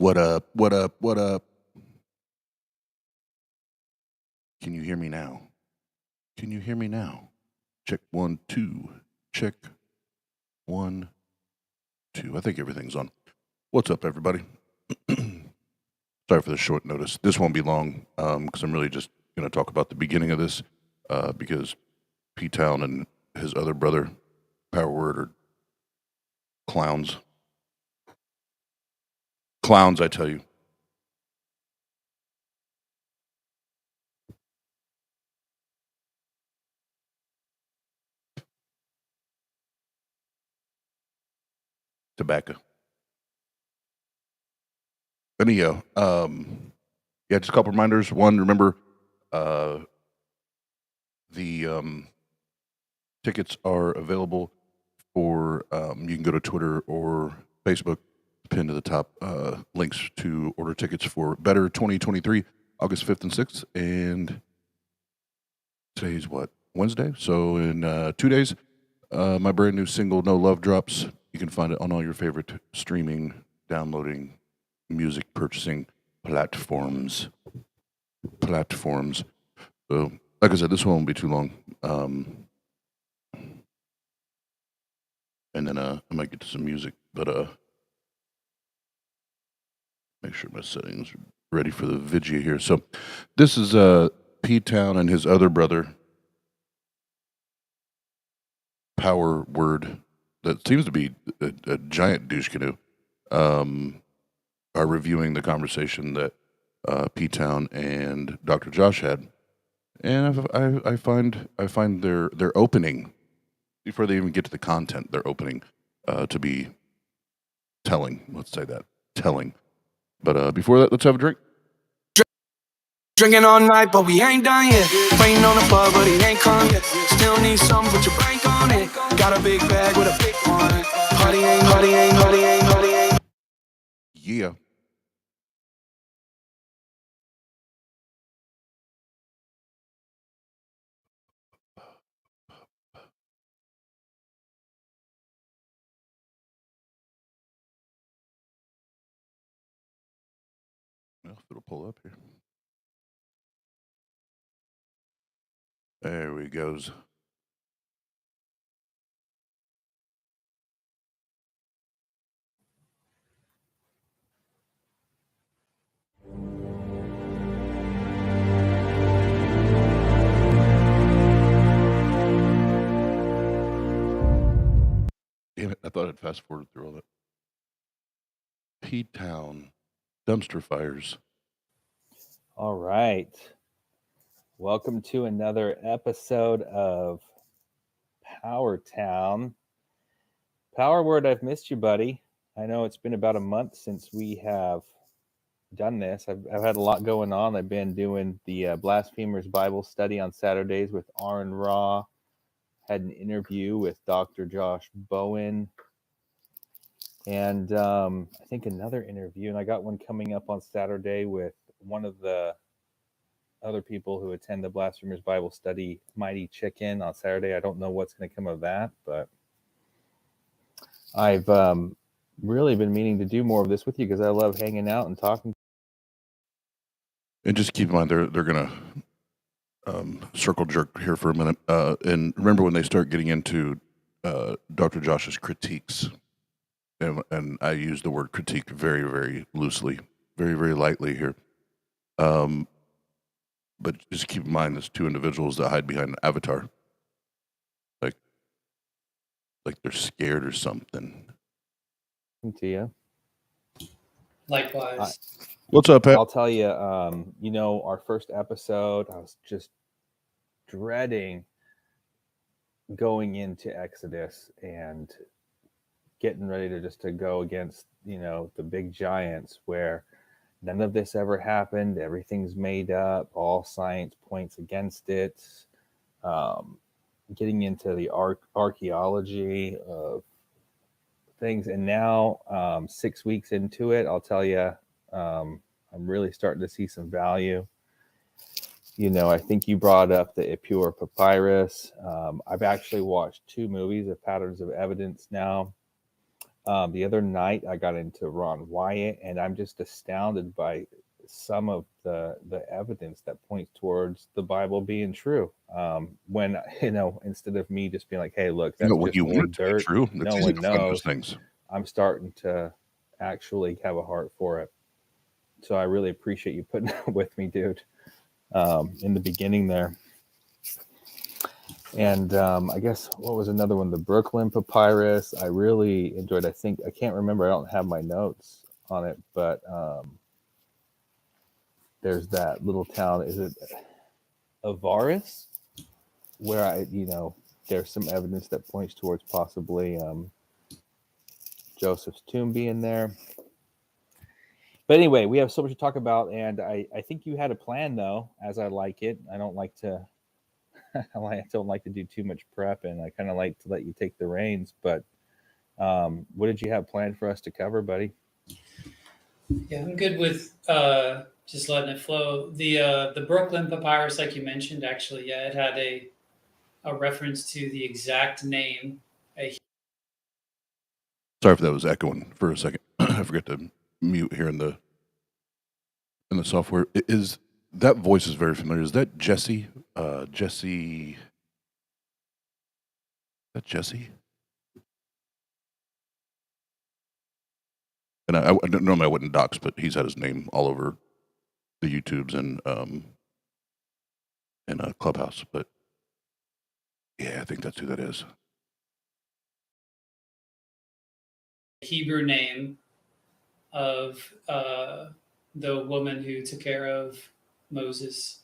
What up? What up? What up? Can you hear me now? Can you hear me now? Check 1, 2. Check 1, 2. I think everything's on. What's up, everybody? Sorry for the short notice. This won't be long because I'm really just going to talk about the beginning of this because PTown and his other brother, PowerWord, are clowns. Clowns, I tell you. Tobacco. Anyhow, yeah, just a couple reminders. One, remember, the tickets are available for, you can go to Twitter or Facebook, pinned to the top, links to order tickets for Better 2023, August 5th and 6th. And today's what? Wednesday? So in 2 days, my brand new single, No Love, drops. You can find it on all your favorite streaming, downloading, music purchasing platforms. So, like I said, this one won't be too long. And then I might get to some music, but make sure my settings are ready for the video here. So this is PTown and his other brother, PowerWord, that seems to be a giant douche canoe, are reviewing the conversation that PTown and Dr. Josh had, and I find their opening, before they even get to the content, their opening to be telling. Let's say that, telling. But before that, let's have a drink. Drinking all night, but we ain't done yet. Waiting on the plug, but he ain't come yet. Still need something, put your bank on it. Got a big bag with a big one. Party ain't. Yeah. Well, if it'll pull up here. There we goes. Damn it, I thought I'd fast forward through all that. PTown, dumpster fires. All right. Welcome to another episode of PowerTown. PowerWord, I've missed you, buddy. I know it's been about a month since we have done this. I've had a lot going on. I've been doing the Blasphemers Bible study on Saturdays with Aaron Raw. Had an interview with Dr. Josh Bowen. And I think another interview. And I got one coming up on Saturday with one of the other people who attend the Blasphemers Bible study, Mighty Chicken, on Saturday. I don't know what's going to come of that, but I've really been meaning to do more of this with you because I love hanging out and talking. And just keep in mind, they're going to circle jerk here for a minute. And remember, when they start getting into Dr. Josh's critiques, and I use the word critique very, very loosely, very, very lightly here. But just keep in mind, there's two individuals that hide behind an avatar. Like they're scared or something. Cynthia. Likewise. What's up, Pat? I'll tell you, our first episode, I was just dreading going into Exodus and getting ready to go against, the big giants where none of this ever happened. Everything's made up. All science points against it. Getting into the archaeology of things. And now, 6 weeks into it, I'll tell you, I'm really starting to see some value. I think you brought up the Epure Papyrus. I've actually watched 2 movies of Patterns of Evidence now. The other night I got into Ron Wyatt, and I'm just astounded by some of the evidence that points towards the Bible being true. When instead of me just being like, "Hey, look, that's When just you old want it to be dirt. true, No it's easy one to find those knows," things. I'm starting to actually have a heart for it. So I really appreciate you putting up with me, dude. In the beginning there. And I guess what was another one? The Brooklyn Papyrus. I really enjoyed. I can't remember. I don't have my notes on it, but there's that little town. Is it Avaris? Where there's some evidence that points towards possibly Joseph's tomb being there. But anyway, we have so much to talk about, and I think you had a plan, though, as I like it. I don't like to do too much prep, and I kind of like to let you take the reins. But what did you have planned for us to cover, buddy? Yeah, I'm good with just letting it flow. The Brooklyn Papyrus, like you mentioned, actually, yeah, it had a reference to the exact name. Sorry if that was echoing for a second. I forgot to mute here in the software. Is that voice is very familiar? Is that Jesse? Jesse? Is that Jesse? And I normally I wouldn't dox, but he's had his name all over the YouTubes and Clubhouse. But yeah, I think that's who that is. Hebrew name of the woman who took care of Moses.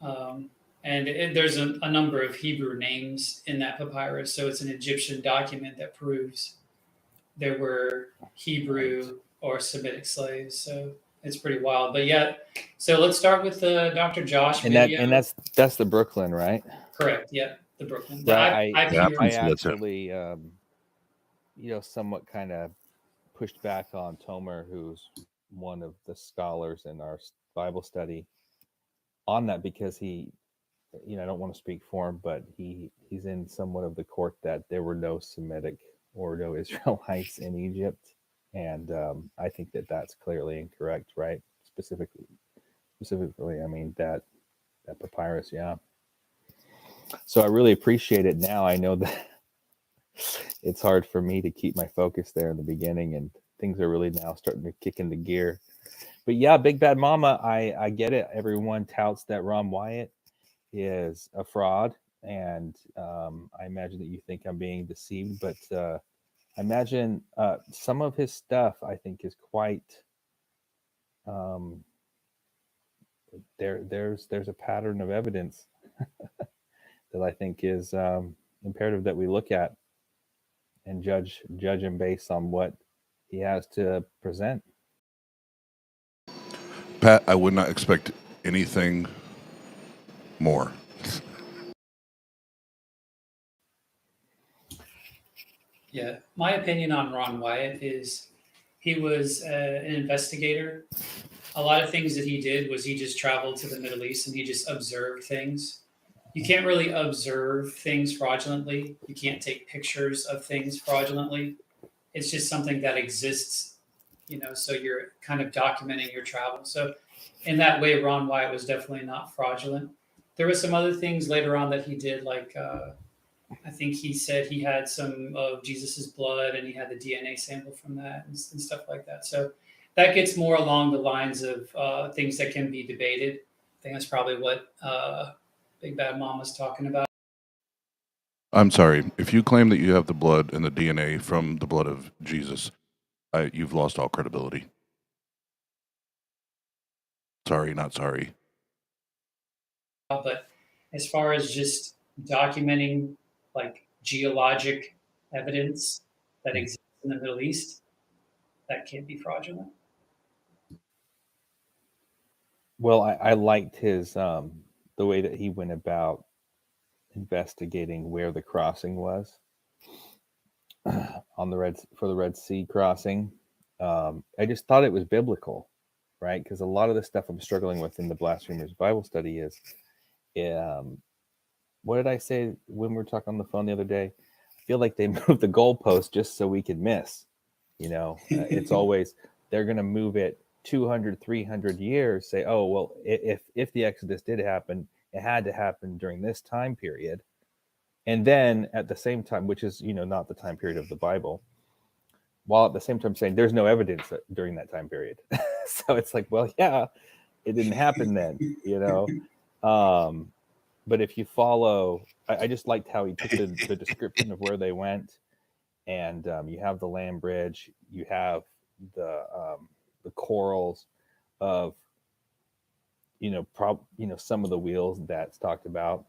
And there's a number of Hebrew names in that papyrus. So it's an Egyptian document that proves there were Hebrew or Semitic slaves. So it's pretty wild. But yeah, so let's start with the Dr. Josh video. And that's the Brooklyn, right? Correct. Yeah, the Brooklyn. Right. I actually, somewhat kind of pushed back on Tomer, who's one of the scholars in our Bible study, on that, because he, I don't want to speak for him, but he's in somewhat of the court that there were no Semitic or no Israelites in Egypt, and I think that that's clearly incorrect, right? Specifically, I mean that papyrus, yeah. So I really appreciate it now. I know that it's hard for me to keep my focus there in the beginning, and things are really now starting to kick into gear. But yeah, Big Bad Mama, I get it. Everyone touts that Ron Wyatt is a fraud, and I imagine that you think I'm being deceived, but I imagine some of his stuff I think is quite there's a pattern of evidence that I think is imperative that we look at and judge him based on what he has to present. Pat, I would not expect anything more. Yeah, my opinion on Ron Wyatt is he was an investigator. A lot of things that he did was he just traveled to the Middle East and he just observed things. You can't really observe things fraudulently. You can't take pictures of things fraudulently. It's just something that exists, so you're kind of documenting your travel. So in that way, Ron Wyatt was definitely not fraudulent. There were some other things later on that he did, like I think he said he had some of Jesus's blood and he had the DNA sample from that and stuff like that. So that gets more along the lines of things that can be debated. I think that's probably what Big Bad Mom was talking about. I'm sorry. If you claim that you have the blood and the DNA from the blood of Jesus, you've lost all credibility. Sorry, not sorry. But as far as just documenting like geologic evidence that exists in the Middle East, that can't be fraudulent. Well, I liked his the way that he went about investigating where the crossing was on the Red Sea crossing. I just thought it was biblical, right? Because a lot of the stuff I'm struggling with in the Blasphemers Bible study is, what did I say when we were talking on the phone the other day? I feel like they moved the goalpost just so we could miss. It's always they're going to move it 200, 300 years, say, oh, well, if the Exodus did happen, it had to happen during this time period. And then at the same time, which is, not the time period of the Bible, while at the same time saying there's no evidence during that time period. So it's like, well, yeah, it didn't happen then, But if you follow, I just liked how he took the description of where they went. And you have the land bridge, you have the corals of, some of the wheels that's talked about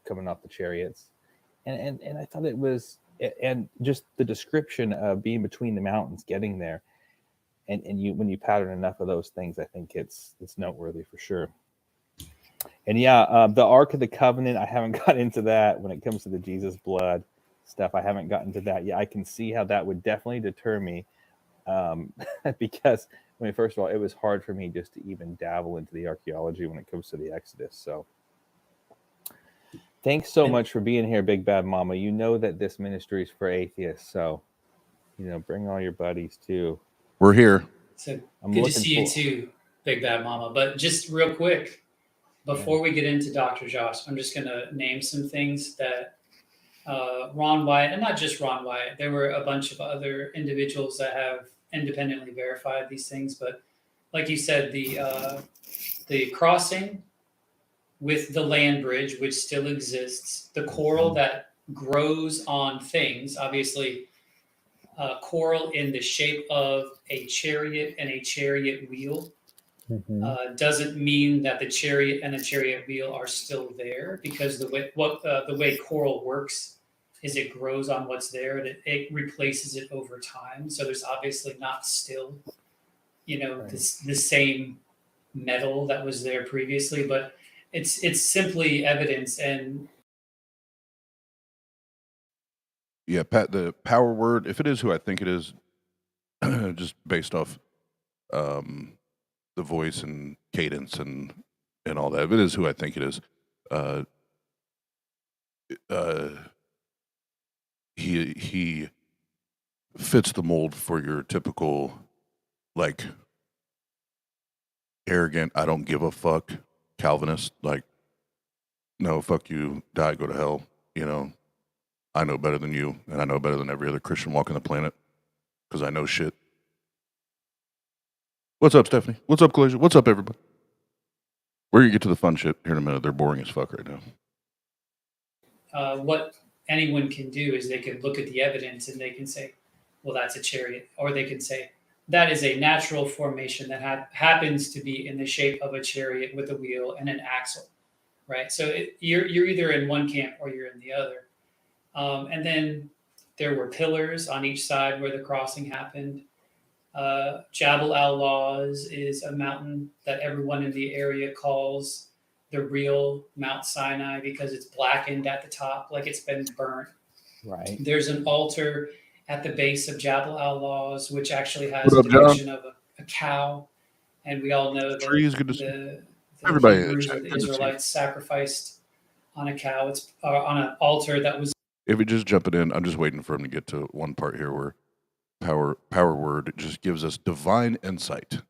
coming off the chariots. And I thought it was, and just the description of being between the mountains, getting there. And when you pattern enough of those things, I think it's noteworthy for sure. And the Ark of the Covenant, I haven't got into that when it comes to the Jesus blood stuff. I haven't gotten to that yet. I can see how that would definitely deter me, because first of all, it was hard for me just to even dabble into the archaeology when it comes to the Exodus. So thanks so much for being here, Big Bad Mama. You know that this ministry is for atheists, so bring all your buddies too. We're here. So good to see you too, Big Bad Mama. But just real quick, before we get into Dr. Josh, I'm just going to name some things that Ron Wyatt, and not just Ron Wyatt, there were a bunch of other individuals that have independently verified these things. But like you said, the crossing with the land bridge, which still exists, the coral that grows on things, obviously coral in the shape of a chariot and a chariot wheel. Doesn't mean that the chariot and the chariot wheel are still there, because the way coral works is it grows on what's there and it replaces it over time. So there's obviously not still, the same metal that was there previously, but it's simply evidence. And yeah, Pat, the PowerWord, if it is who I think it is, just based off the voice and cadence and all that, if it is who I think it is, he fits the mold for your typical, like, arrogant, I don't give a fuck Calvinist. Like, no, fuck you, die, go to hell. I know better than you, and I know better than every other Christian walking the planet, because I know shit. What's up, Stephanie? What's up, Collision? What's up, everybody? We're going to get to the fun shit here in a minute. They're boring as fuck right now. What anyone can do is they can look at the evidence and they can say, well, that's a chariot. Or they can say, that is a natural formation that happens to be in the shape of a chariot with a wheel and an axle, right? So you're either in one camp or you're in the other. And then there were pillars on each side where the crossing happened. Jabal al-Lawz is a mountain that everyone in the area calls the real Mount Sinai because it's blackened at the top, like it's been burnt. Right. There's an altar at the base of Jabal al-Lawz, which actually has a depiction of a cow. And we all know that the Hebrews or the Israelites sacrificed on a cow. It's on an altar that was... If we just jump it in, I'm just waiting for him to get to one part here where PowerWord just gives us divine insight.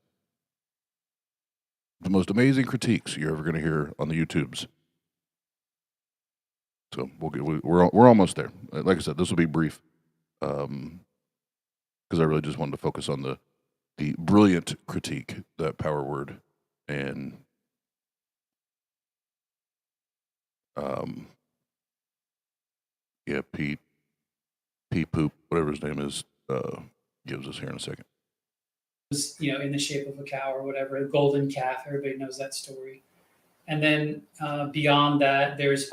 The most amazing critiques you're ever going to hear on the YouTubes. So we're almost there. Like I said, this will be brief, because I really just wanted to focus on the brilliant critique that PowerWord and P Poop, whatever his name is, gives us here in a second. Was, in the shape of a cow or whatever, a golden calf. Everybody knows that story. And then beyond that, there's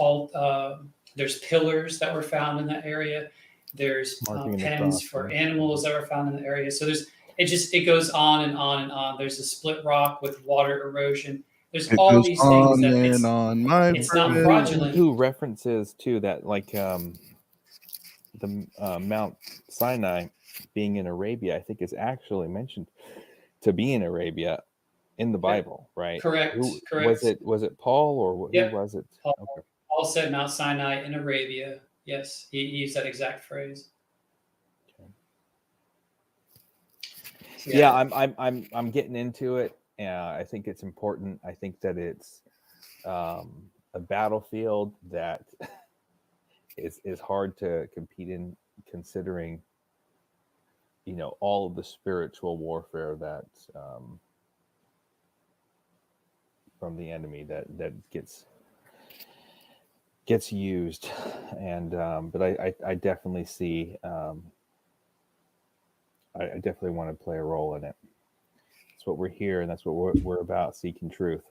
pillars that were found in that area. There's pens for animals that were found in the area. So it goes on and on and on. There's a split rock with water erosion. There's all these things that it's not fraudulent. Who references to that, like the Mount Sinai being in Arabia, I think is actually mentioned to be in Arabia in the Bible, right? Correct. Correct. Was it Paul or who was it? Paul said Mount Sinai in Arabia. Yes, he used that exact phrase. So, Yeah, I'm getting into it. I think it's important. I think that it's a battlefield that is hard to compete in, considering all of the spiritual warfare that from the enemy that gets used. And but I definitely see I definitely want to play a role in it. That's what we're here, and that's what we're about, seeking truth.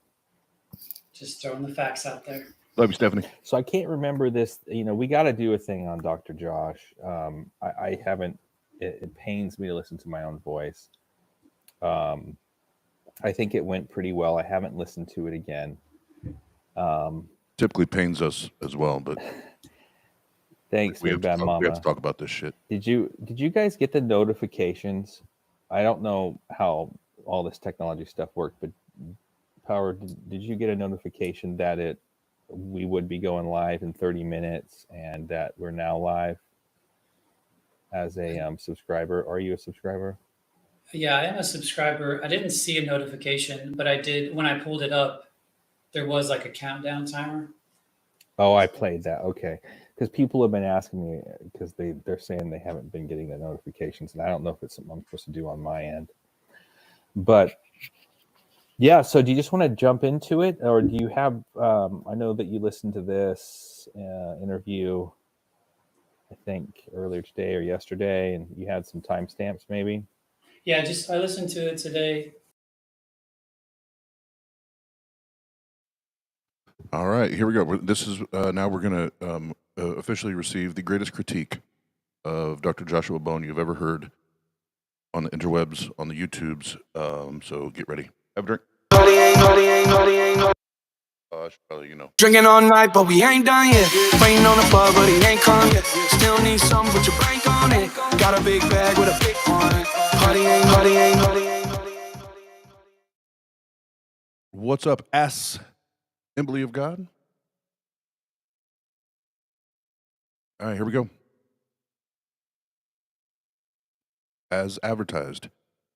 Just throwing the facts out there. Love you, Stephanie. So I can't remember this. We got to do a thing on Dr. Josh. I haven't. It pains me to listen to my own voice. I think it went pretty well. I haven't listened to it again. Typically pains us as well, but thanks, we have bad mama. We have to talk about this shit. Did you guys get the notifications? I don't know how all this technology stuff worked, but Power, did you get a notification that we would be going live in 30 minutes and that we're now live as a subscriber? Are you a subscriber? Yeah, I am a subscriber. I didn't see a notification, but I did when I pulled it up. There was like a countdown timer. Oh, I played that. Okay, because people have been asking me because they're saying they haven't been getting the notifications, and I don't know if it's something I'm supposed to do on my end. But yeah, so do you just want to jump into it, or do you have? I know that you listened to this interview, I think earlier today or yesterday, and you had some timestamps, maybe. Yeah, I listened to it today. All right, here we go. This is now we're going to officially receive the greatest critique of Dr. Joshua Bone you've ever heard on the interwebs, on the YouTubes. So get ready. Have a drink. I should probably, Drinking all night, but we ain't done yet. Waiting on the plug, but he ain't come yet. Still need something, put your bank on it. Got a big bag with a big one. Party ain't. What's up, Assembly of God? All right, here we go. As advertised,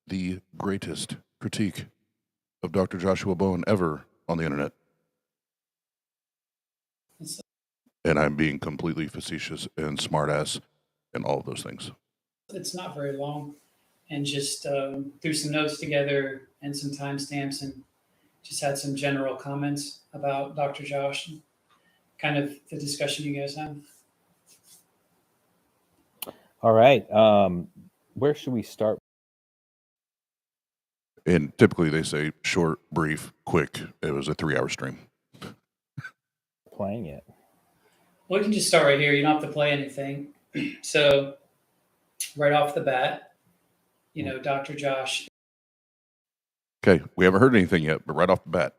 the greatest critique of Dr. Joshua Bone ever on the internet. And I'm being completely facetious and smartass and all of those things. It's not very long, and just threw some notes together and some timestamps, and just had some general comments about Dr. Josh, and kind of the discussion you guys have. All right. Where should we start? And typically they say short, brief, quick. It was a 3-hour stream. Playing it. Well, we can just start right here. You don't have to play anything. So, right off the bat, Dr. Josh. Okay, we haven't heard anything yet, but right off the bat.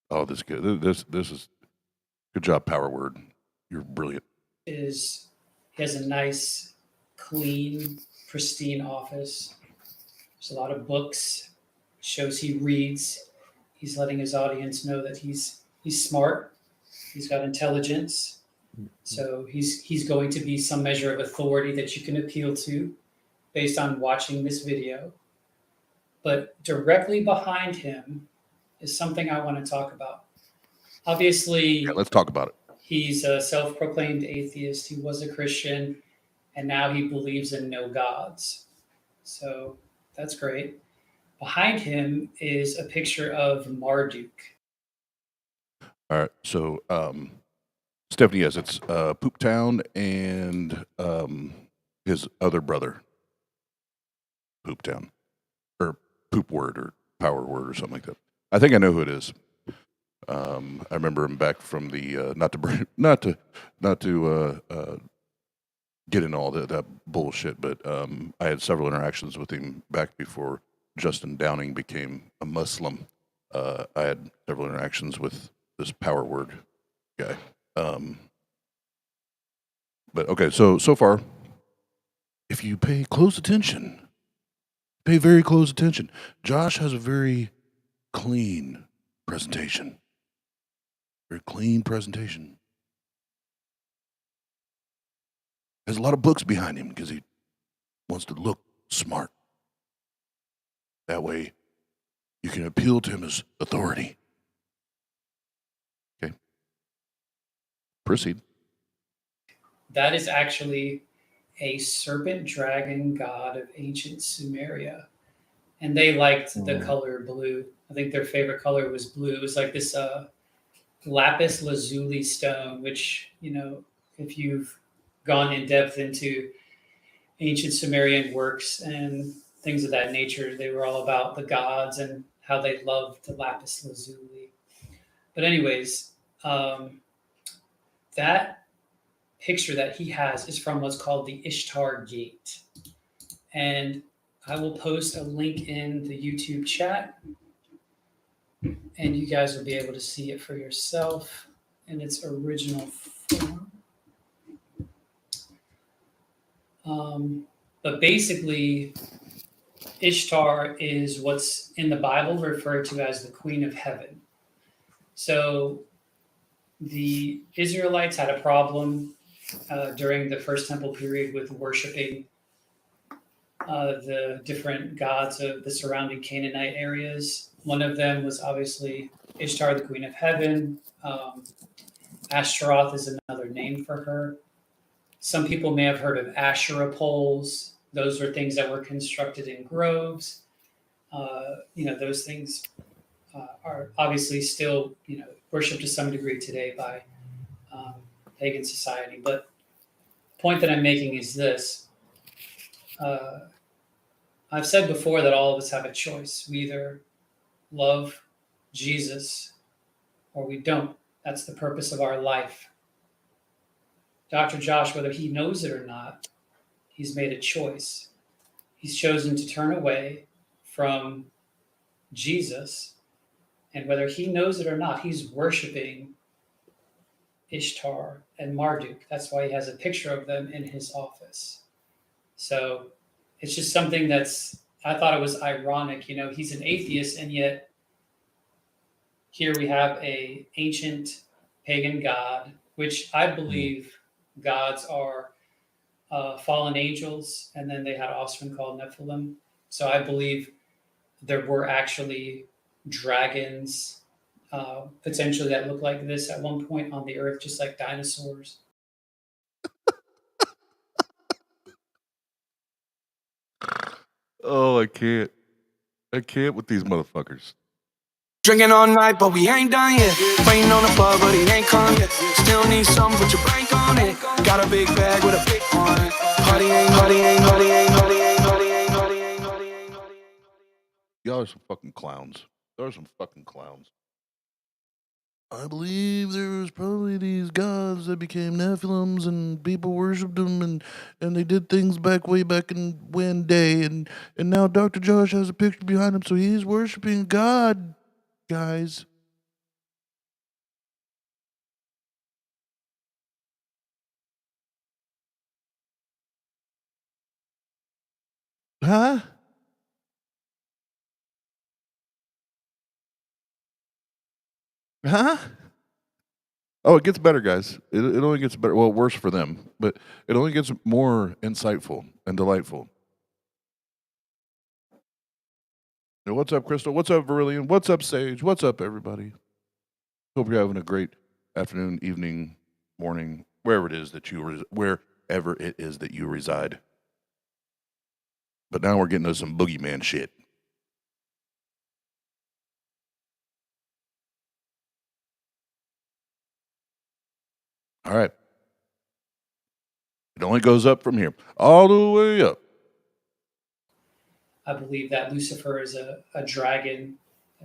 Oh, this is good. This is good job, PowerWord. You're brilliant. He has a nice, clean, pristine office. There's a lot of books. Shows he reads. He's letting his audience know that he's smart. He's got intelligence. So he's going to be some measure of authority that you can appeal to based on watching this video. But directly behind him is something I want to talk about. Obviously, let's talk about it. He's a self-proclaimed atheist. He was a Christian, and now he believes in no gods. So that's great. Behind him is a picture of Marduk. All right, so Stephanie, yes, it's PoopTown and his other brother, PoopTown, or PoopWord or PowerWord or something like that. I think I know who it is. I remember him back from the not to get in all that bullshit, but I had several interactions with him back before Justin Downing became a Muslim. I had several interactions with this PowerWord guy. But okay, so far, if you pay close attention, pay very close attention, Josh has a very clean presentation. Very clean presentation. Has a lot of books behind him because he wants to look smart. That way, you can appeal to him as authority. Okay. Proceed. That is actually a serpent dragon god of ancient Sumeria. And they liked the color blue. I think their favorite color was blue. It was like this lapis lazuli stone, which, you know, if you've gone in depth into ancient Sumerian works and things of that nature, they were all about the gods and how they loved the lapis lazuli. But anyways, that picture that he has is from what's called the Ishtar Gate. And I will post a link in the YouTube chat, and you guys will be able to see it for yourself in its original form. But basically, Ishtar is what's in the Bible referred to as the Queen of Heaven. So the Israelites had a problem during the First Temple period with worshiping the different gods of the surrounding Canaanite areas. One of them was obviously Ishtar, the Queen of Heaven. Ashtaroth is another name for her. Some people may have heard of Asherah poles. Those were things that were constructed in groves. Those things are obviously still, worshipped to some degree today by pagan society. But the point that I'm making is this. I've said before that all of us have a choice. We either love Jesus or we don't. That's the purpose of our life. Dr. Josh, whether he knows it or not, he's made a choice. He's chosen to turn away from Jesus. And whether he knows it or not, he's worshiping Ishtar and Marduk. That's why he has a picture of them in his office. So it's just something I thought it was ironic. He's an atheist, and yet here we have a ancient pagan god, which I believe gods are fallen angels, and then they had offspring called Nephilim. So I believe there were actually dragons potentially that looked like this at one point on the earth, just like dinosaurs. Oh, I can't with these motherfuckers. Drinking all night, but we ain't done yet. Waiting on the plug, but he ain't come yet. Still need something, put your bank on it. Got a big bag with a big one. Party ain't. Y'all are some fucking clowns. Y'all are some fucking clowns. I believe there was probably these gods that became Nephilims and people worshipped them and they did things way back in when day and now Dr. Josh has a picture behind him, so he's worshiping God, guys. Huh? Huh? Oh, it gets better, guys. It only gets better. Well, worse for them, but it only gets more insightful and delightful. Now, what's up, Crystal? What's up, Verillion? What's up, Sage? What's up, everybody? Hope you're having a great afternoon, evening, morning, wherever it is that you reside. But now we're getting to some boogeyman shit. All right. It only goes up from here. All the way up. I believe that Lucifer is a dragon.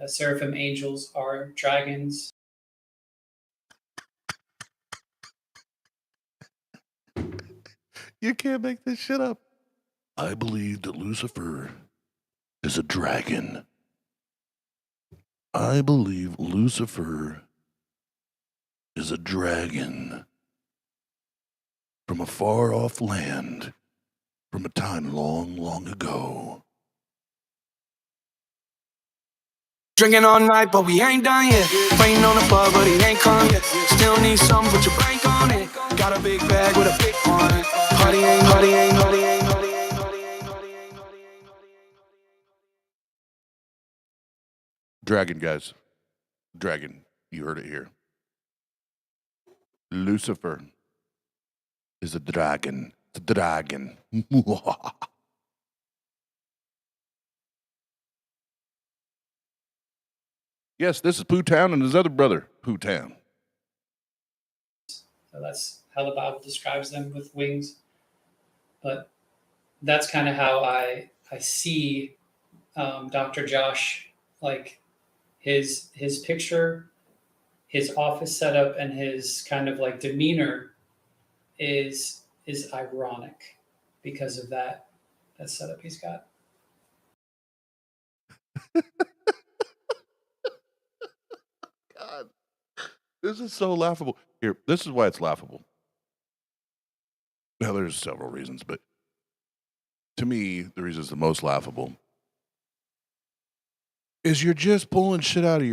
Seraphim angels are dragons. You can't make this shit up. I believe that Lucifer is a dragon. I believe Lucifer is a dragon from a far-off land from a time long, long ago. Drinking all night, but we ain't done yet. Waiting on the plug, but he ain't come yet. Still need something, put your bank on it. Got a big bag with a big one. Party Dragon, guys. Dragon. You heard it here. Lucifer is a dragon. It's a dragon. Yes, this is PTown and his other brother, PTown. So that's how the Bible describes them, with wings. But that's kind of how I see Dr. Josh, like his picture, his office setup, and his kind of like demeanor is ironic because of that setup he's got. God, this is so laughable. Here, this is why it's laughable. Now, there's several reasons, but to me, the reason it's the most laughable is you're just pulling shit out of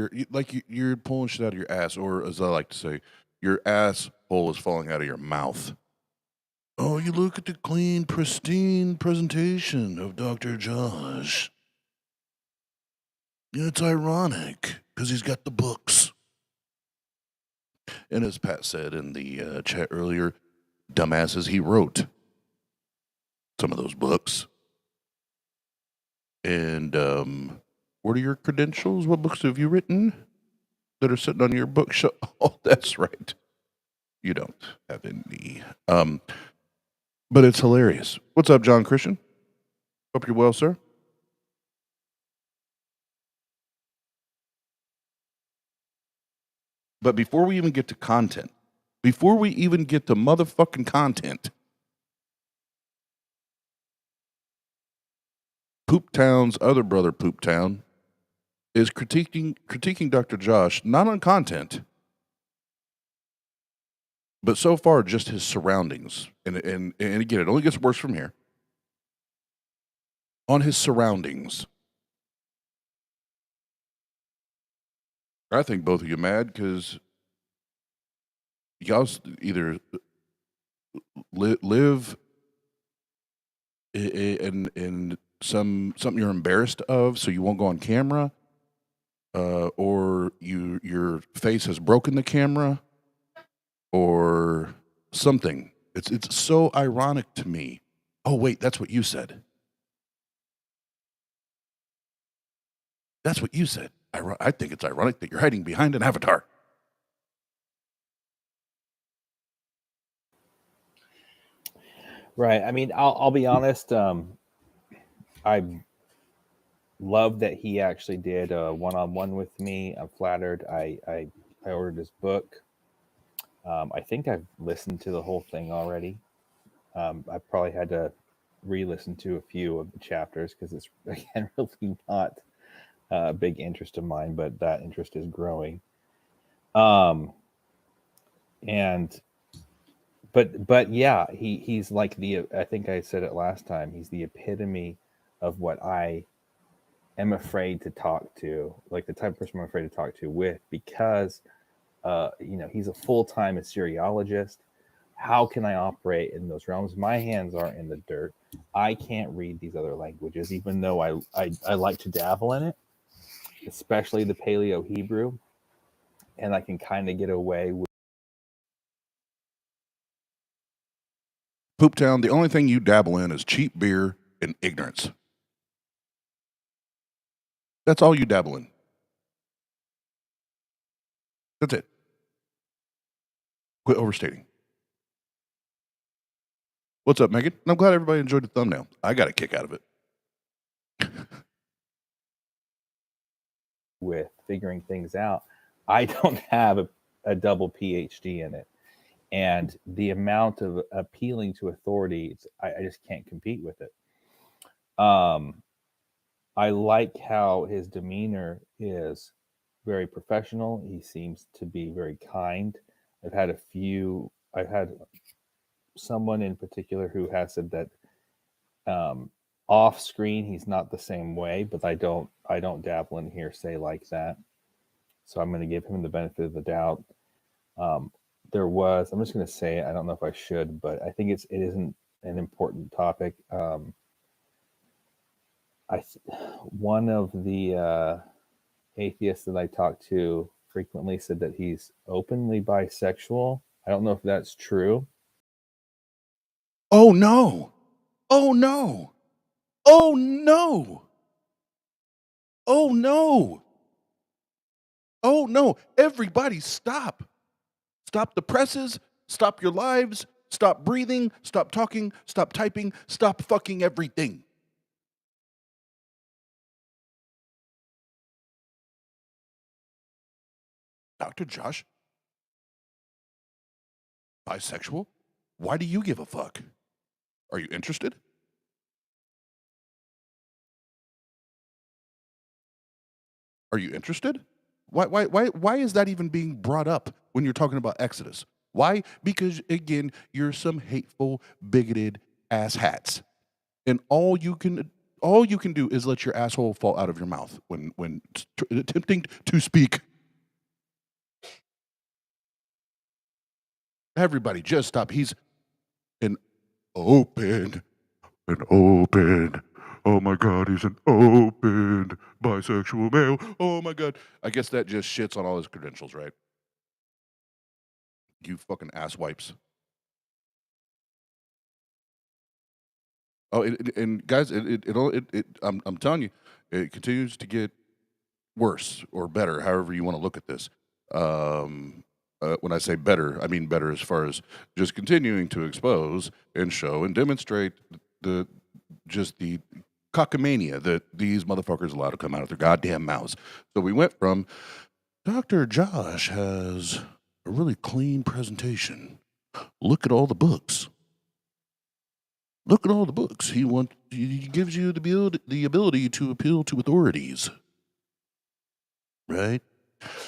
you're pulling shit out of your ass, or as I like to say, your asshole is falling out of your mouth. Oh, you look at the clean, pristine presentation of Dr. Josh. It's ironic because he's got the books. And as Pat said in the chat earlier, dumbasses, he wrote some of those books. And what are your credentials? What books have you written that are sitting on your bookshelf? Oh, that's right. You don't have any. But it's hilarious. What's up, John Christian? Hope you're well, sir. But before we even get to content, before we even get to motherfucking content, PoopTown's other brother, PoopTown, is critiquing Dr. Josh, not on content, but so far just his surroundings. And again, it only gets worse from here. On his surroundings. I think both of you mad because y'all either live in something you're embarrassed of, so you won't go on camera, or your face has broken the camera, or something. It's so ironic to me. Oh wait, that's what you said. That's what you said. I think it's ironic that you're hiding behind an avatar. Right. I mean, I'll be honest. I love that he actually did a one-on-one with me. I'm flattered. I ordered his book. I think I've listened to the whole thing already. I probably had to re-listen to a few of the chapters because it's, again, really not a big interest of mine, but that interest is growing. But yeah, he's like I think I said it last time, he's the epitome of what I am afraid to talk to, like the type of person I'm afraid to talk to with, because he's a full-time Assyriologist. How can I operate in those realms? My hands aren't in the dirt. I can't read these other languages, even though I like to dabble in it, especially the Paleo Hebrew, and I can kind of get away with. PoopTown, the only thing you dabble in is cheap beer and ignorance. That's all you dabble in. That's it. Quit overstating. What's up, Megan? I'm glad everybody enjoyed the thumbnail. I got a kick out of it. With figuring things out. I don't have a double PhD in it. And the amount of appealing to authority, I just can't compete with it. I like how his demeanor is very professional. He seems to be very kind. I've had someone in particular who has said that off screen he's not the same way, but I don't dabble in hearsay like that. So I'm going to give him the benefit of the doubt. I'm just going to say it, I don't know if I should, but I think it isn't an important topic. One of the atheists that I talk to frequently said that he's openly bisexual. I don't know if that's true. Oh no! Oh no! Oh no! Oh no! Oh no! Everybody stop! Stop the presses, stop your lives, stop breathing, stop talking, stop typing, stop fucking everything. Dr. Josh? Bisexual? Why do you give a fuck? Are you interested? Are you interested? Why is that even being brought up when you're talking about Exodus? Why? Because again, you're some hateful, bigoted ass hats. And all you can do is let your asshole fall out of your mouth when attempting to speak. Everybody just stop. He's an open. Oh my God, he's an open bisexual male. Oh my God. I guess that just shits on all his credentials, right? You fucking ass wipes. Oh, and guys, I'm telling you, it continues to get worse or better, however you want to look at this. When I say better, I mean better as far as just continuing to expose and show and demonstrate the cockamania that these motherfuckers allow to come out of their goddamn mouths. So we went from Dr. Josh has a really clean presentation. Look at all the books. Look at all the books. He gives you the ability to appeal to authorities. Right?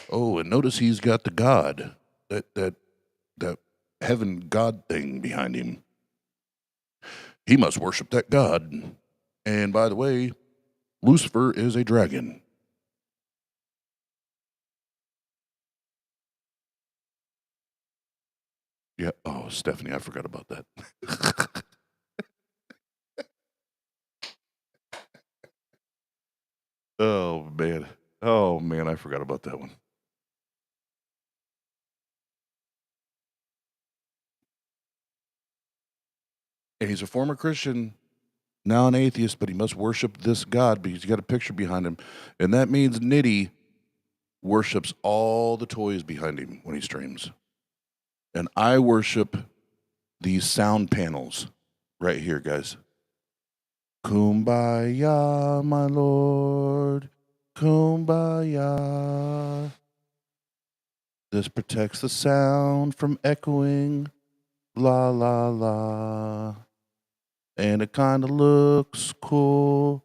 Oh, and notice he's got the God, that heaven God thing behind him. He must worship that God. And by the way, Lucifer is a dragon. Yeah. Oh, Stephanie, I forgot about that. Oh, man. Oh, man, I forgot about that one. And he's a former Christian, now an atheist, but he must worship this God because he's got a picture behind him. And that means Nitty worships all the toys behind him when he streams. And I worship these sound panels right here, guys. Kumbaya, my Lord. Kumbaya. This protects the sound from echoing. La, la, la. And it kind of looks cool,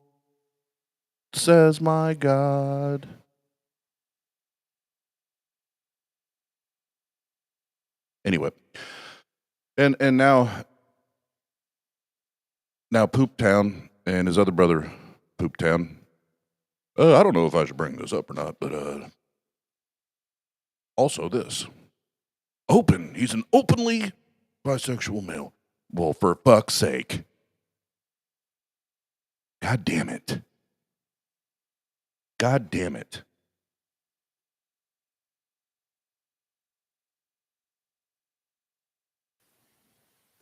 says my God. Anyway, and now PoopTown and his other brother, PoopTown. I don't know if I should bring this up or not, but also this. Open. He's an openly bisexual male. Well, for fuck's sake. God damn it. God damn it.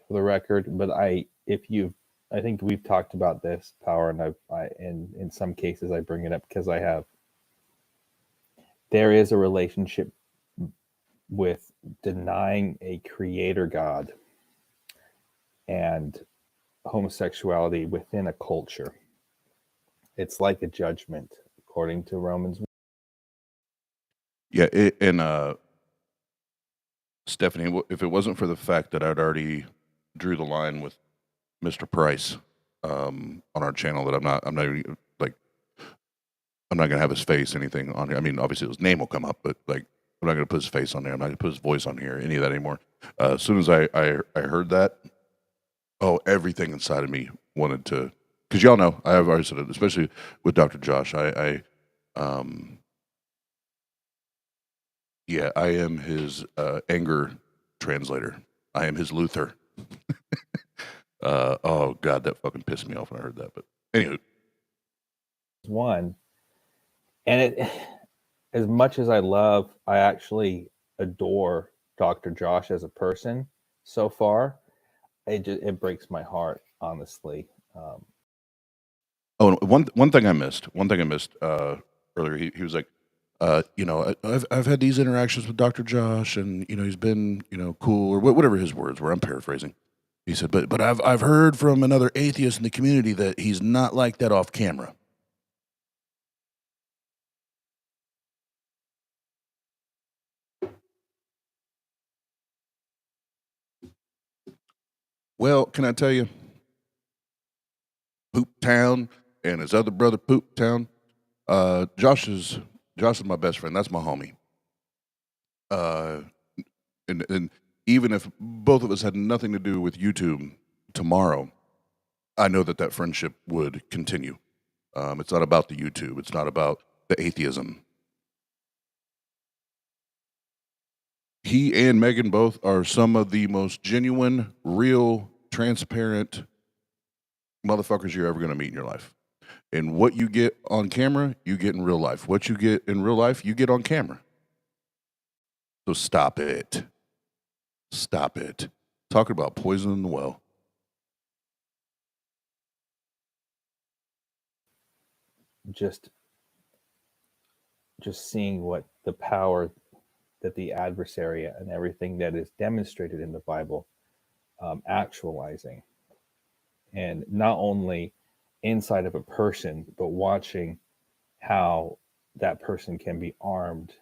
For the record, but I think we've talked about this, Power, and in some cases I bring it up because there is a relationship with denying a creator God and homosexuality within a culture. It's like a judgment, according to Romans. Yeah, Stephanie, if it wasn't for the fact that I'd already drew the line with Mr. Price on our channel, that I'm not gonna have his face anything on here. I mean, obviously his name will come up, but like I'm not gonna put his face on there. I'm not gonna put his voice on here, any of that anymore. As soon as I heard that, everything inside of me wanted to, because y'all know I've already said it, especially with Dr. Josh. I am his anger translator. I am his Luther. Oh God, that fucking pissed me off when I heard that. But anyway, one, and as much as I actually adore Dr. Josh as a person so far. It breaks my heart, honestly. Oh, one thing I missed. Earlier. He was like, I've had these interactions with Dr. Josh, and he's been cool, or whatever his words were. I'm paraphrasing. He said, but I've heard from another atheist in the community that he's not like that off camera. Well, can I tell you, PoopTown and his other brother PoopTown, Josh is my best friend. That's my homie. And even if both of us had nothing to do with YouTube tomorrow, I know that friendship would continue. It's not about the YouTube. It's not about the atheism. He and Megan both are some of the most genuine, real, transparent motherfuckers you're ever going to meet in your life. And what you get on camera, you get in real life. What you get in real life, you get on camera. So stop it. Stop it. Talking about poisoning the well. Just seeing what the power that the adversary and everything that is demonstrated in the Bible actualizing. And not only inside of a person, but watching how that person can be armed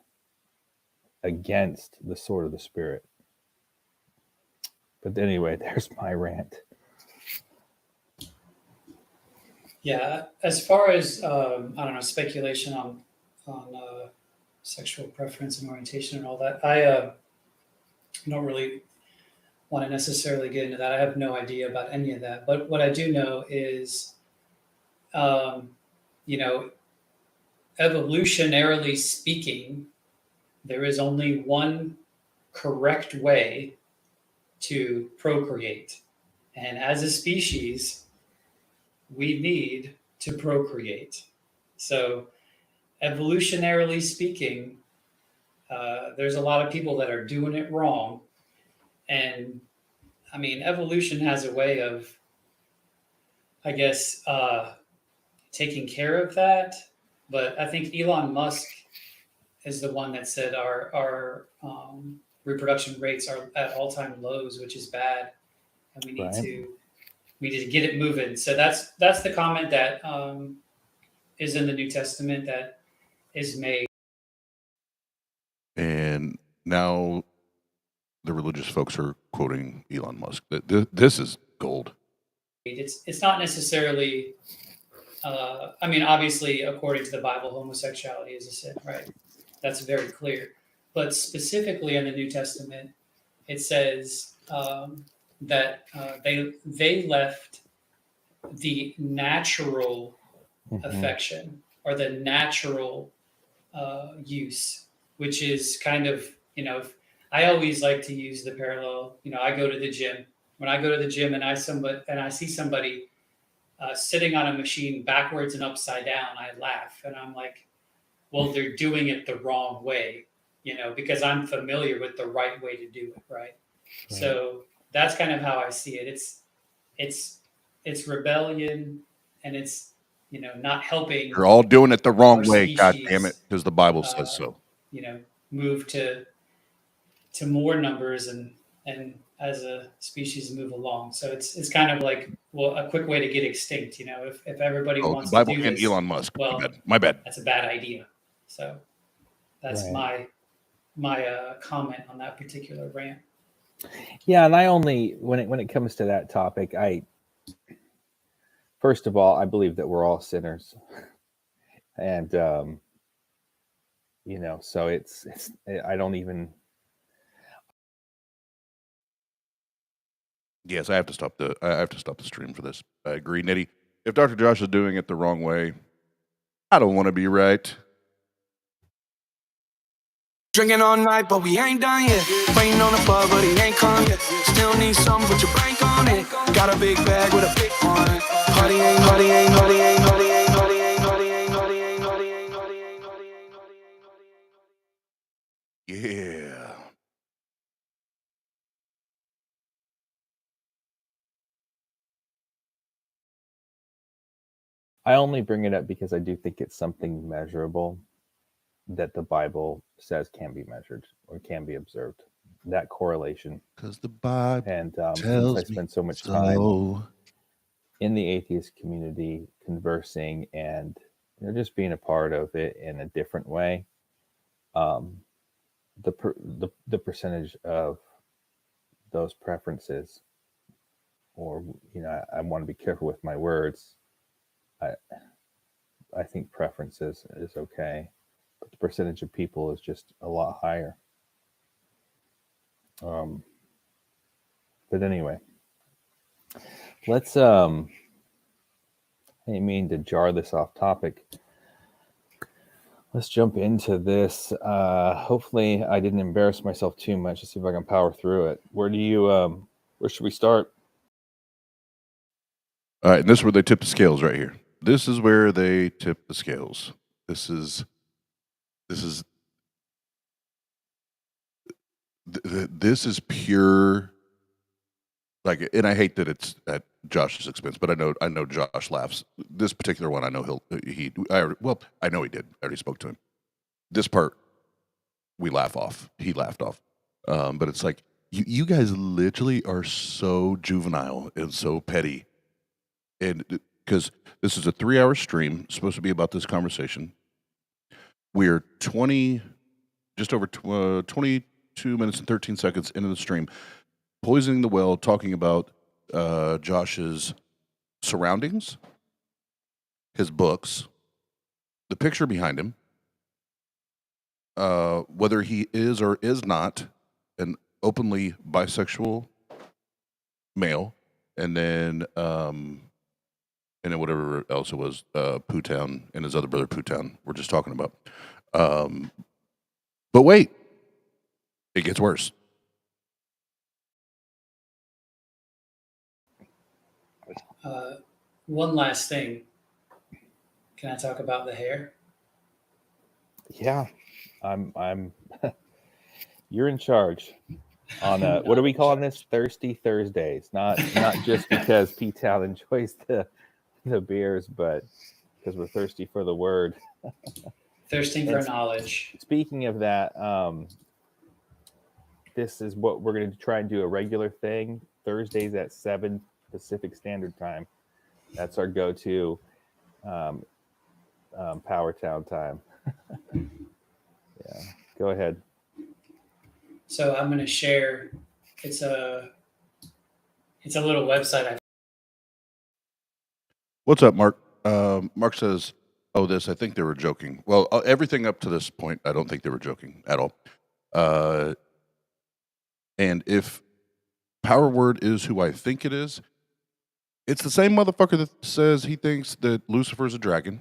against the sword of the Spirit. But anyway, there's my rant. Yeah, as far as speculation on sexual preference and orientation and all that, I don't really want to necessarily get into that. I have no idea about any of that. But what I do know is, evolutionarily speaking, there is only one correct way to procreate. And as a species, we need to procreate. So evolutionarily speaking, there's a lot of people that are doing it wrong. And I mean, evolution has a way of, I guess, taking care of that. But I think Elon Musk is the one that said our reproduction rates are at all-time lows, which is bad, and we need to get it moving. So that's the comment that is in the New Testament that is made. And now the religious folks are quoting Elon Musk. This is gold. It's not necessarily. Obviously, according to the Bible, homosexuality is a sin, right? That's very clear. But specifically in the New Testament, it says that they left the natural affection or the natural use, which is kind of, I always like to use the parallel. I go to the gym. When I go to the gym and I see somebody sitting on a machine backwards and upside down, I laugh and I'm like, well, they're doing it the wrong way, because I'm familiar with the right way to do it, right? So that's kind of how I see it. It's rebellion, and it's not helping. You're all doing it the wrong way, God damn it, because the Bible says so. Move to more numbers and as a species move along. So it's kind of like, well, a quick way to get extinct. If everybody wants the Bible to do and this, Elon Musk. Well, my bad. That's a bad idea. So that's my comment on that particular rant. Yeah, and I only when it comes to that topic, first of all, I believe that we're all sinners, and so it's I don't even. Yes, I have to stop the stream for this. I agree, Nitty. If Dr. Josh is doing it the wrong way, I don't want to be right. Drinking all night, but we ain't done yet. Waiting on the plug, but he ain't come yet. Still need something, put your bank on it. Got a big bag with a big one. Party ain't, party ain't, party ain't, party ain't, party ain't, party ain't, party ain't, party ain't, party ain't, party ain't, party ain't, party ain't. I only bring it up because I do think it's something measurable that the Bible says can be measured or can be observed. That correlation. Because the Bible And since I tells me spend so much time so. in the atheist community, conversing and just being a part of it in a different way, the percentage of those preferences, or I want to be careful with my words. I think preferences is okay, but the percentage of people is just a lot higher. But anyway, let's I didn't mean to jar this off topic. Let's jump into this. Hopefully I didn't embarrass myself too much. Let's see if I can power through it. Where should we start? All right, and this is where they tip the scales right here. This is where they tip the scales. This is pure, like, and I hate that it's at Josh's expense, but I know Josh laughs. This particular one, I know I know he did. I already spoke to him. This part, we laugh off. He laughed off. But it's like, you guys literally are so juvenile and so petty. And because this is a 3-hour stream, supposed to be about this conversation. We're just over 22 minutes and 13 seconds into the stream, poisoning the well, talking about Josh's surroundings, his books, the picture behind him, whether he is or is not an openly bisexual male, and then whatever else it was, PTown and his other brother PTown we're just talking about. But wait, it gets worse. One last thing. Can I talk about the hair? Yeah, I'm. You're in charge. On what are we calling this? Thirsty Thursdays. Not just because PTown enjoys the beers, but because we're thirsty for the word. Thirsting for knowledge. Speaking of that, this is what we're going to try and do a regular thing. Thursdays at 7 Pacific Standard Time. That's our go-to PowerTown time. Yeah, go ahead. So I'm going to share. It's a little website. What's up, Mark? Mark says, "Oh, I think they were joking." Well, everything up to this point, I don't think they were joking at all. And if PowerWord is who I think it is, it's the same motherfucker that says he thinks that Lucifer's a dragon,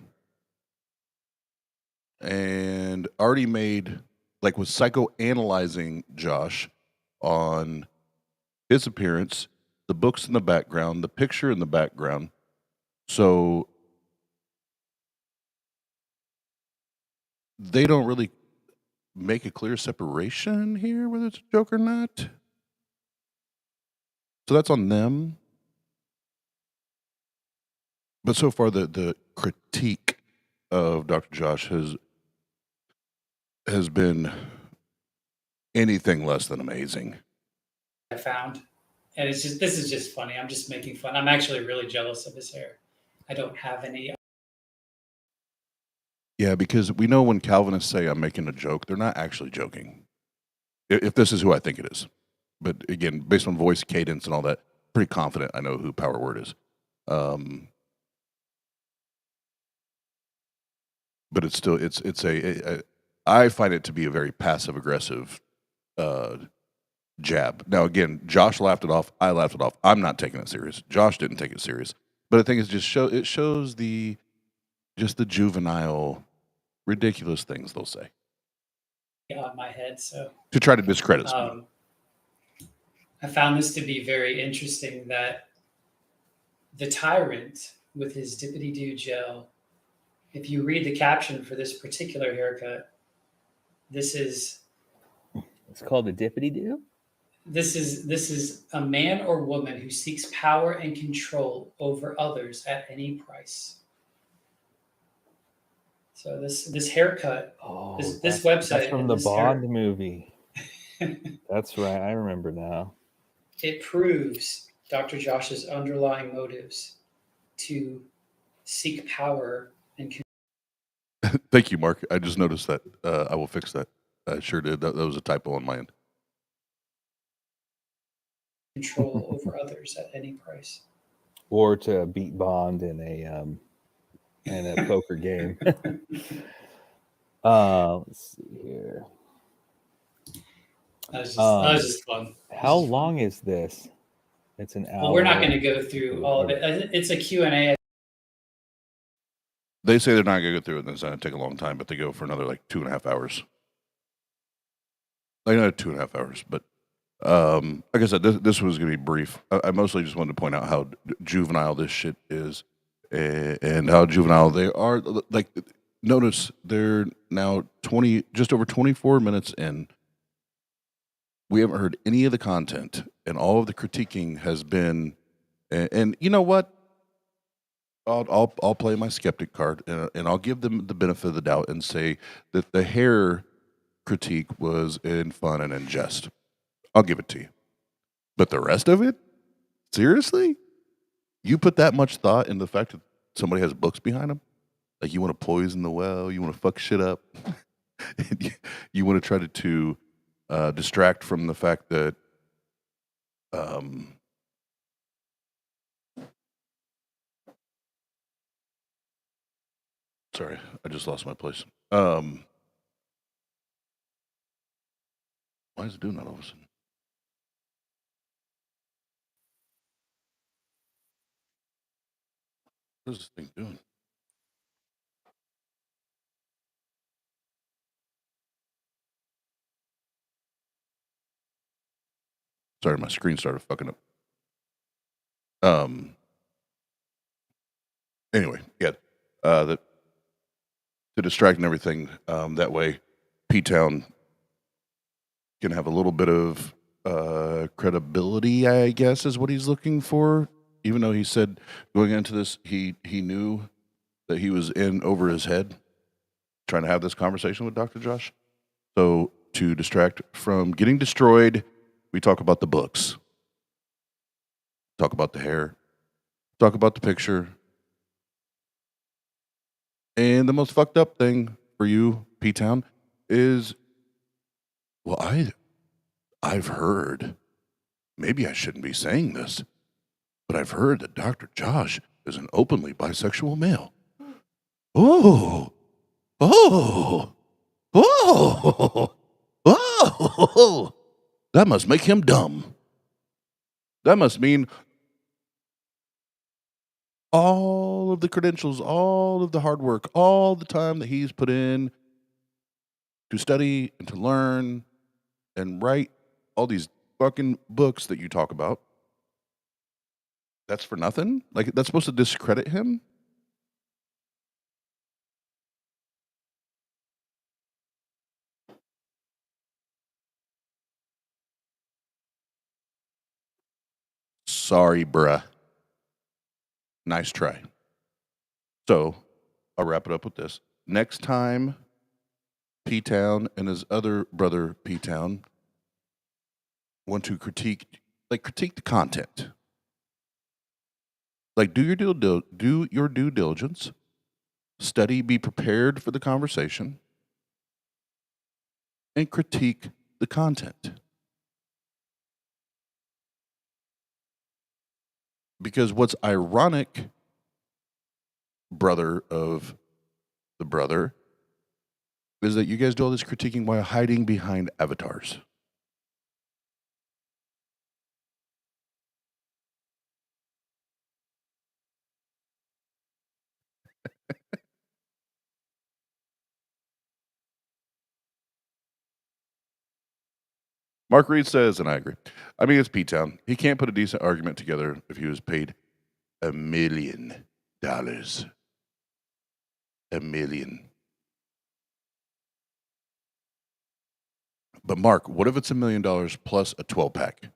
and already made, like, was psychoanalyzing Josh on his appearance, the books in the background, the picture in the background. So they don't really make a clear separation here, whether it's a joke or not. So that's on them. But so far, the critique of Dr. Josh has been anything less than amazing. I found, and this is just funny. I'm just making fun. I'm actually really jealous of his hair. I don't have any. Yeah, because we know when Calvinists say I'm making a joke, they're not actually joking. If this is who I think it is. But again, based on voice, cadence, and all that, pretty confident I know who PowerWord is. But it's still, I find it to be a very passive aggressive jab. Now again, Josh laughed it off. I laughed it off. I'm not taking it serious. Josh didn't take it serious. But I think it shows the juvenile, ridiculous things they'll say. On my head, so to try to discredit someone. I found this to be very interesting that the tyrant with his dippity-doo gel, if you read the caption for this particular haircut, it's called a dippity-doo? This is a man or woman who seeks power and control over others at any price. So this haircut, Oh, this that's website from and the this Bond movie. That's right. I remember now. it proves Dr. Josh's underlying motives to seek power and Thank you, Mark. I just noticed that. I will fix that. I sure did. That was a typo on my end. control over others at any price. Or to beat Bond in a poker game. Let's see here. That was just fun. How long is this? It's an hour. Well, we're not going to go through all of it. It's a Q&A. They say they're not going to go through it, and it's going to take a long time, but they go for another like 2.5 hours. Like another 2.5 hours, but like I said, this was going to be brief. I mostly just wanted to point out how juvenile this shit is, and how juvenile they are. Like, notice they're now just over 24 minutes in. We haven't heard any of the content, and all of the critiquing has been. And you know what? I'll play my skeptic card, and I'll give them the benefit of the doubt and say that the hair critique was in fun and in jest. I'll give it to you. But the rest of it? Seriously? You put that much thought in the fact that somebody has books behind them? Like, you want to poison the well, you want to fuck shit up, you want to try to distract from the fact that sorry, I just lost my place. Why is it doing that all of a sudden? What is this thing doing? Sorry, my screen started fucking up. Anyway, yeah. To distract and everything, that way PTown can have a little bit of credibility, I guess, is what he's looking for. Even though he said going into this, he knew that he was in over his head trying to have this conversation with Dr. Josh. So to distract from getting destroyed, we talk about the books, talk about the hair, talk about the picture. And the most fucked up thing for you, PTown, is, well, I've heard, maybe I shouldn't be saying this, but I've heard that Dr. Josh is an openly bisexual male. Oh, oh, oh, oh, that must make him dumb. That must mean all of the credentials, all of the hard work, all the time that he's put in to study and to learn and write all these fucking books that you talk about, that's for nothing? Like, that's supposed to discredit him? Sorry, bruh. Nice try. So, I'll wrap it up with this. Next time, PTown and his other brother, PTown, want to critique the content. Like, do your due diligence, study, be prepared for the conversation, and critique the content. Because what's ironic, brother of the brother, is that you guys do all this critiquing while hiding behind avatars. Mark Reed says, and I agree, I mean, it's PTown. He can't put a decent argument together if he was paid $1 million. $1 million. But Mark, what if it's $1 million plus a 12-pack?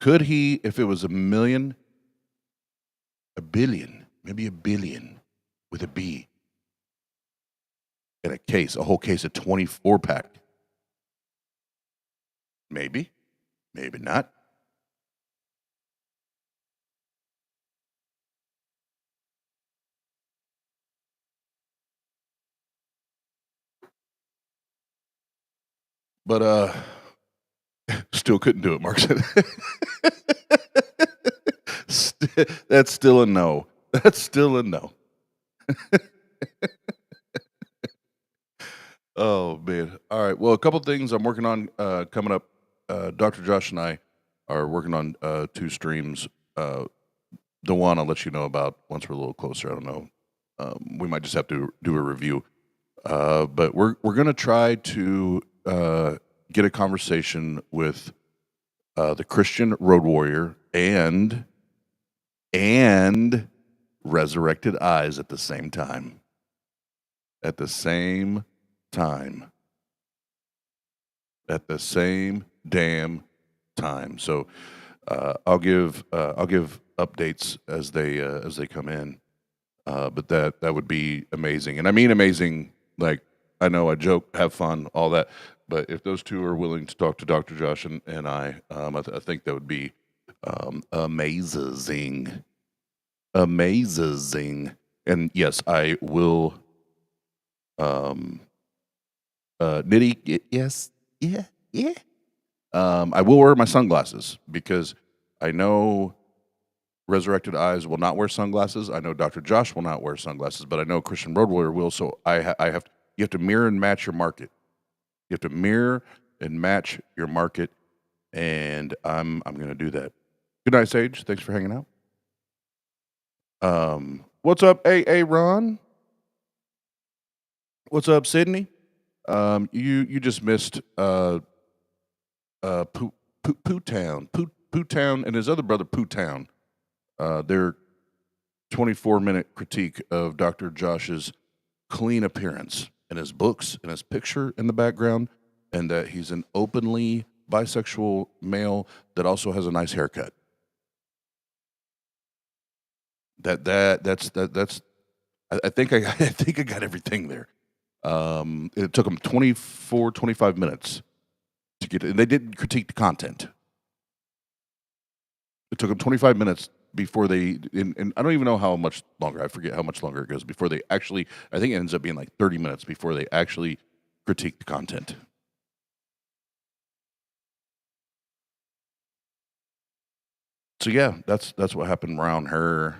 Could he, if it was $1 million, $1 billion, maybe $1 billion, with a B. In a whole case of 24-pack. Maybe, maybe not. But still couldn't do it, Mark said. That's still a no. That's still a no. Oh, man. All right. Well, a couple things I'm working on coming up. Dr. Josh and I are working on 2 streams. The one I'll let you know about once we're a little closer. I don't know. We might just have to do a review. But we're going to try to get a conversation with the Christian Road Warrior and Resurrected Eyes at the same time. At the same time. At the same damn time. So I'll give updates as they come in. But that would be amazing. And I mean amazing, like, I know I joke, have fun, all that. But if those two are willing to talk to Dr. Josh and I think that would be amazing. Amazing. And yes, I will Nitty, yes, yeah. I will wear my sunglasses because I know Resurrected Eyes will not wear sunglasses. I know Dr. Josh will not wear sunglasses, but I know Christian Road Warrior will. So you have to mirror and match your market. You have to mirror and match your market, and I'm going to do that. Good night, Sage. Thanks for hanging out. What's up, AA Ron? What's up, Sydney? You just missed PTown and his other brother PTown. Their 24-minute critique of Dr. Josh's clean appearance and his books and his picture in the background, and that he's an openly bisexual male that also has a nice haircut. That's I think I got everything there. It took them 25 minutes to get it, and they didn't critique the content. It took them 25 minutes before they, and I don't even know how much longer, I forget how much longer it goes before they actually, I think it ends up being like 30 minutes before they actually critique the content. So yeah, that's what happened around her.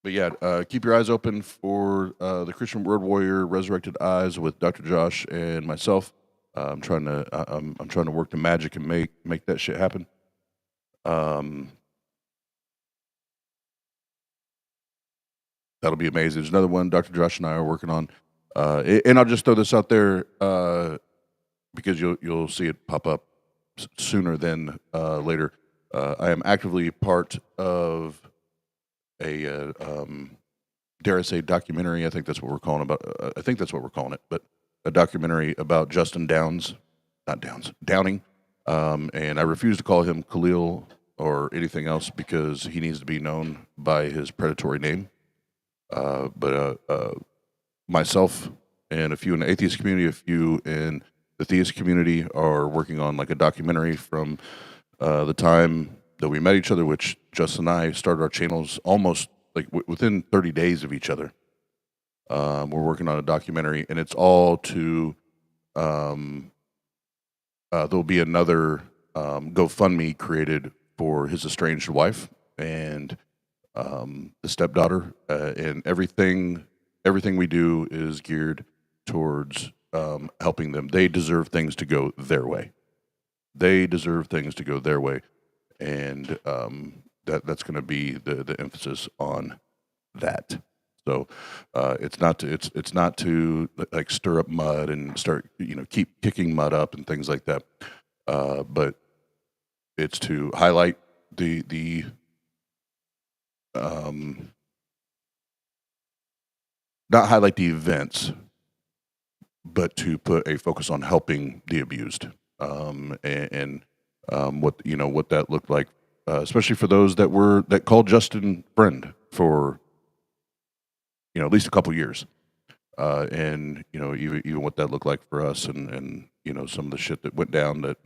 But yeah, keep your eyes open for the Christian Word Warrior Resurrected Eyes with Dr. Josh and myself. I'm trying to work the magic and make that shit happen. That'll be amazing. There's another one Dr. Josh and I are working on, and I'll just throw this out there because you'll see it pop up sooner than later. I am actively part of a dare I say documentary. I think that's what we're calling it. But a documentary about Justin Downing, and I refuse to call him Khalil or anything else because he needs to be known by his predatory name. But myself and a few in the atheist community, a few in the theist community are working on like a documentary from the time that we met each other, which Justin and I started our channels almost like within 30 days of each other. We're working on a documentary, and it's all to, there'll be another GoFundMe created for his estranged wife and the stepdaughter, and everything we do is geared towards helping them. They deserve things to go their way. And that's going to be the emphasis on that. So it's not to like stir up mud and start keep kicking mud up and things like that, but it's to highlight the not highlight the events, but to put a focus on helping the abused, and what that looked like especially for those that called Justin friend for, at least a couple years. And, even what that looked like for us and some of the shit that went down that,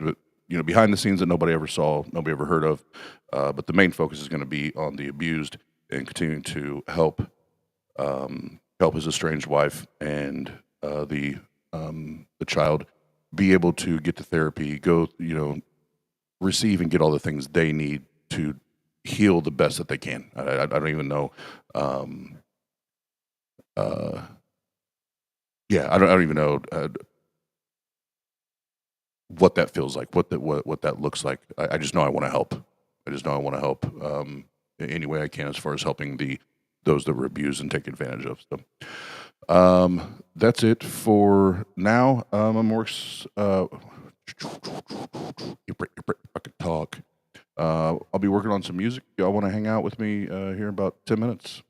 behind the scenes that nobody ever saw, nobody ever heard of. But the main focus is going to be on the abused and continuing to help his estranged wife and the child be able to get to therapy, go, receive and get all the things they need to heal the best that they can. I don't even know. I don't even know what that feels like, what that looks like. I just know I want to help. Any way I can as far as helping those that were abused and taken advantage of. So that's it for now. I'm more fucking talk. I'll be working on some music. Y'all want to hang out with me here in about 10 minutes?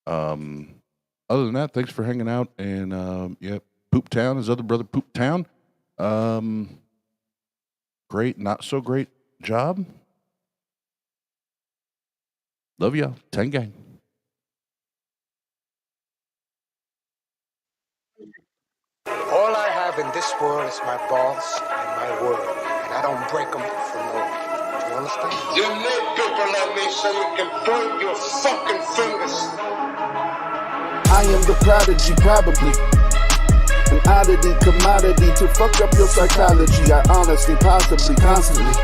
Other than that, thanks for hanging out. And PoopTown, his other brother, PoopTown. Great, not so great job. Love y'all. 10 gang. All I have in this world is my balls and my word, and I don't break them for no one. Do you understand? You need people like me so you can point your fucking fingers. I am the prodigy, probably an oddity, commodity to fuck up your psychology. I honestly, possibly, constantly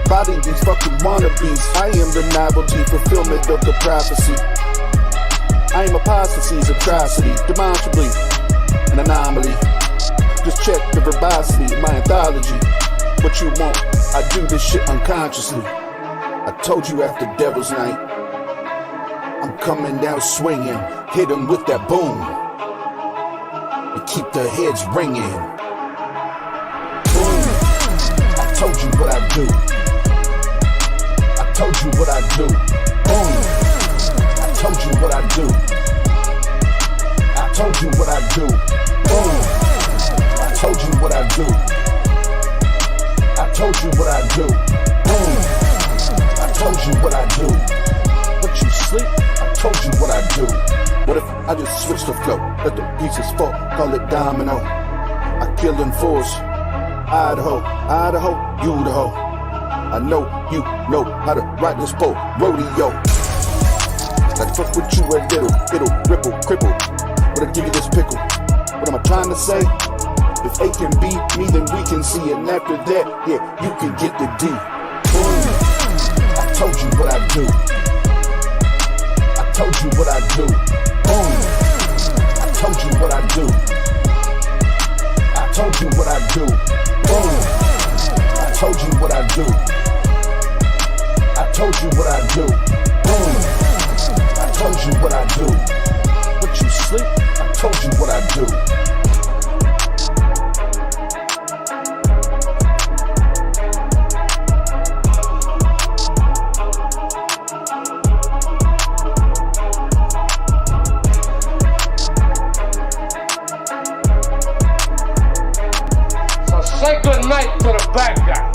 body these fucking wannabes. I am the novelty, fulfillment of the prophecy. I am apostasy's atrocity, demonstrably an anomaly. Just check the verbosity of my anthology. What you want, I do this shit unconsciously. I told you after Devil's Night, I'm coming down swinging, hit 'em with that boom, and keep their heads ringing. Boom, I told you what I do. I told you what I do. Boom, I told you what I do. I told you what I do. Boom, I told you what I do. I told you what I do. Boom, I told you what I do. But you sleep, I told you what I do. What if I just switch the flow, let the pieces fall, call it domino. I kill in force, Idaho, you the hoe. I know you know how to ride this boat, rodeo. Like fuck with you a little, it'll ripple, cripple. But I give you this pickle. What am I trying to say? If A can beat me, then we can see. And after that, yeah, you can get the D. Boom, I told you what I do. I told you what I do. Boom, I told you what I do. I told you what I do. Boom, I told you what I do. I told you what I do. Boom, I told you what I do. But you sleep, I told you what I do. So say good night to the bad guy.